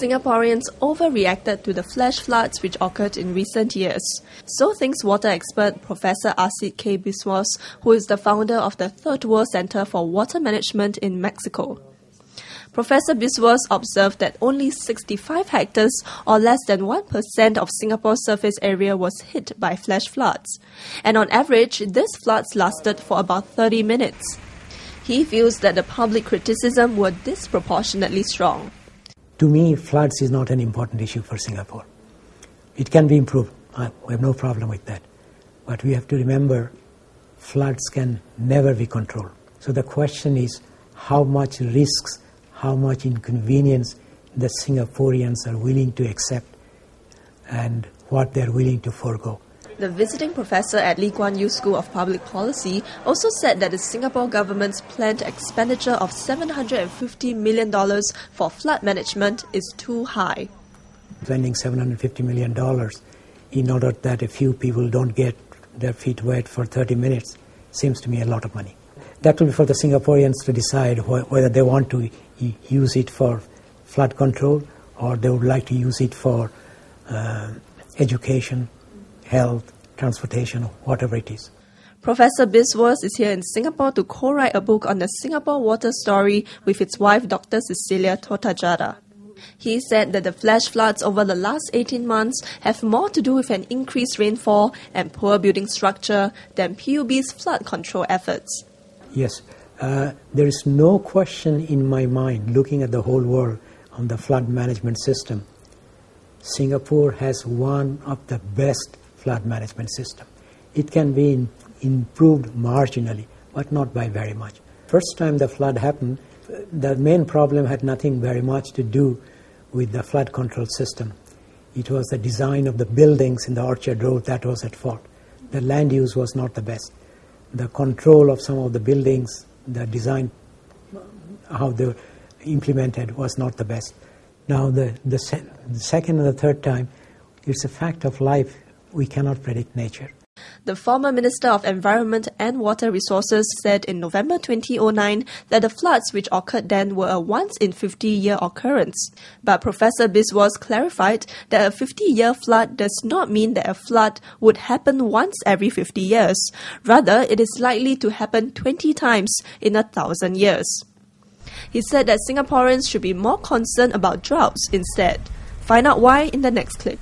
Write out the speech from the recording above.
Singaporeans overreacted to the flash floods which occurred in recent years. So thinks water expert Professor Asit Biswas, who is the founder of the Third World Center for Water Management in Mexico. Professor Biswas observed that only 65 hectares, or less than 1% of Singapore's surface area, was hit by flash floods. And on average, these floods lasted for about 30 minutes. He feels that the public criticism were disproportionately strong. To me, floods is not an important issue for Singapore. It can be improved. We have no problem with that. But we have to remember, floods can never be controlled. So the question is, how much risks, how much inconvenience the Singaporeans are willing to accept and what they're willing to forego. The visiting professor at Kuan School of Public Policy also said that the Singapore government's planned expenditure of $750 million for flood management is too high. Spending $750 million in order that a few people don't get their feet wet for 30 minutes seems to me a lot of money. That will be for the Singaporeans to decide whether they want to use it for flood control or they would like to use it for education, health, transportation, whatever it is. Professor Biswas is here in Singapore to co-write a book on the Singapore water story with his wife, Dr. Cecilia Totajada. He said that the flash floods over the last 18 months have more to do with an increased rainfall and poor building structure than PUB's flood control efforts. Yes, there is no question in my mind, looking at the whole world on the flood management system, Singapore has one of the best flood management system. It can be improved marginally, but not by very much. First time the flood happened, the main problem had nothing very much to do with the flood control system. It was the design of the buildings in the Orchard Road that was at fault. The land use was not the best. The control of some of the buildings, the design, how they were implemented was not the best. Now the second and the third time, it's a fact of life. We cannot predict nature. The former Minister of Environment and Water Resources said in November 2009 that the floods which occurred then were a once-in-50-year occurrence. But Professor Biswas clarified that a 50-year flood does not mean that a flood would happen once every 50 years. Rather, it is likely to happen 20 times in 1,000 years. He said that Singaporeans should be more concerned about droughts instead. Find out why in the next clip.